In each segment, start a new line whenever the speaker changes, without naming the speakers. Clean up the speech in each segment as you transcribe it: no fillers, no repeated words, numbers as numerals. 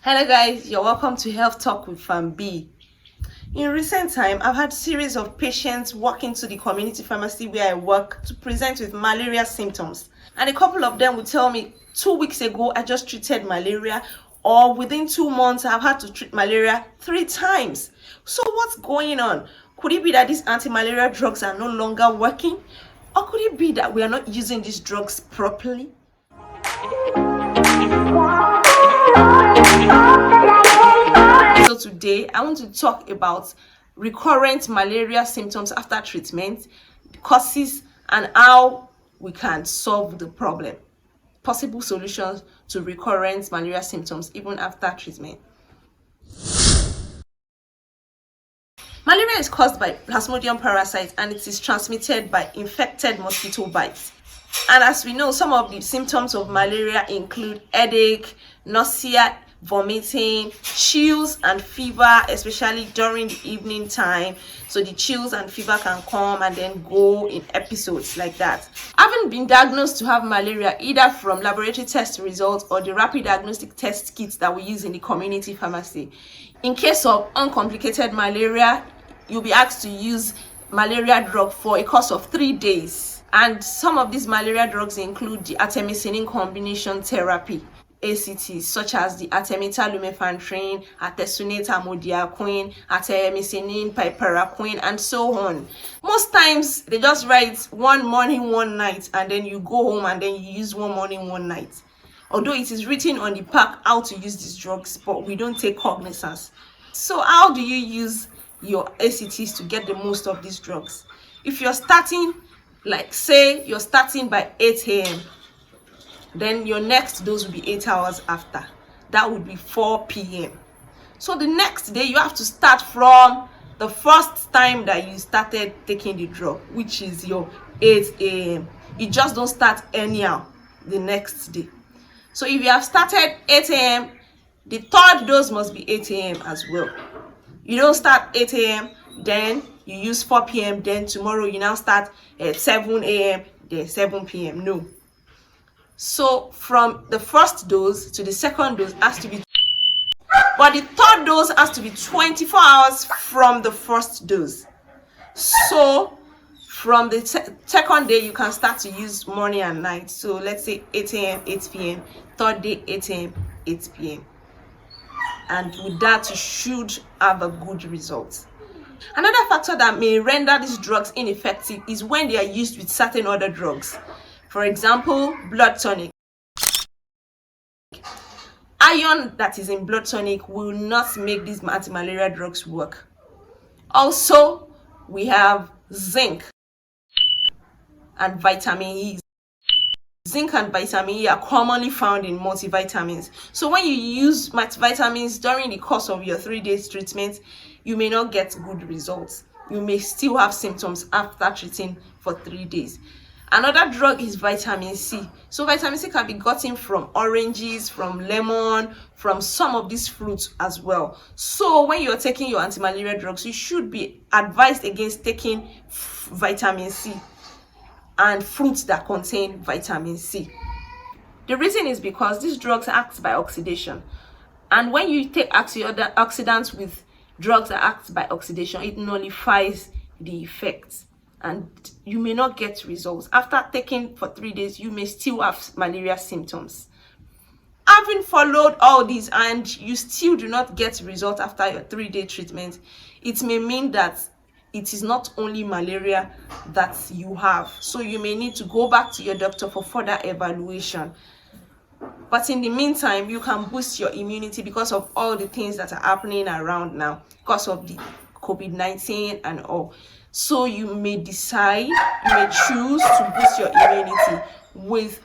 Hello guys, you're welcome to Health Talk with Fan B. In recent time, I've had a series of patients walk into the community pharmacy where I work to present with malaria symptoms. And a couple of them would tell me, 2 weeks ago, I just treated malaria, or within 2 months, I've had to treat malaria 3 times. So what's going on? Could it be that these anti-malarial drugs are no longer working? Or could it be that we are not using these drugs properly? So today I want to talk about recurrent malaria symptoms after treatment, the causes, and how we can solve the problem. Possible solutions to recurrent malaria symptoms even after treatment. Malaria is caused by Plasmodium parasites and it is transmitted by infected mosquito bites. And as we know, some of the symptoms of malaria include headache, nausea, vomiting, chills and fever, especially during the evening time. So the chills and fever can come and then go in episodes like that. Having been diagnosed to have malaria either from laboratory test results or the rapid diagnostic test kits that we use in the community pharmacy. In case of uncomplicated malaria, you'll be asked to use malaria drug for a course of 3 days. And some of these malaria drugs include the artemisinin combination therapy, ACTs, such as the artemether-lumefantrine, artesunate amodiaquine, artemisinin piperaquine, and so on. Most times they just write 1 morning, 1 night, and then you go home and then you use 1 morning, 1 night. Although it is written on the pack how to use these drugs, but we don't take cognizance. So how do you use your ACTs to get the most of these drugs? If you're starting, like say you're starting by 8 a.m., then your next dose will be 8 hours after. That would be 4 p.m. So the next day you have to start from the first time that you started taking the drug, which is your 8 a.m. You just don't start anyhow the next day. So if you have started 8 a.m., the third dose must be 8 a.m. as well. You don't start 8 a.m., then you use 4 p.m., then tomorrow you now start at 7 a.m., then 7 p.m. No. So from the first dose to the second dose has to be, but the third dose has to be 24 hours from the first dose. So from the second day you can start to use morning and night. So let's say 8 a.m., 8 p.m., third day 8 a.m., 8 p.m. And with that you should have a good result. Another factor that may render these drugs ineffective is when they are used with certain other drugs. For example, blood tonic. Iron that is in blood tonic will not make these anti-malarial drugs work. Also, we have zinc and vitamin E. Zinc and vitamin E are commonly found in multivitamins. So when you use multivitamins during the course of your 3 days treatment, you may not get good results. You may still have symptoms after treating for 3 days. Another drug is vitamin C. So vitamin C can be gotten from oranges, from lemon, from some of these fruits as well. So when you're taking your anti-malarial drugs, you should be advised against taking vitamin C and fruits that contain vitamin C. The reason is because these drugs act by oxidation. And when you take antioxidants with drugs that act by oxidation, it nullifies the effects. And you may not get results. After taking for 3 days, you may still have malaria symptoms. Having followed all these and you still do not get results after your 3-day treatment, it may mean that it is not only malaria that you have. So you may need to go back to your doctor for further evaluation. But in the meantime, you can boost your immunity because of all the things that are happening around now, because of the COVID-19 and all. So you may decide, you may choose to boost your immunity with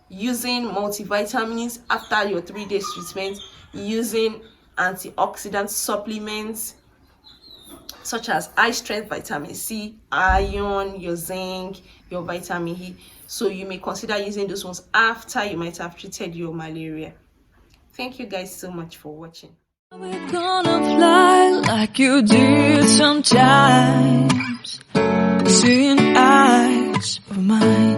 using multivitamins after your 3 days treatment, using antioxidant supplements such as high strength vitamin C, iron, your zinc, your vitamin E. So you may consider using those ones after you might have treated your malaria. Thank you guys so much for watching.
We're gonna fly like you did sometimes, seeing eyes of mine.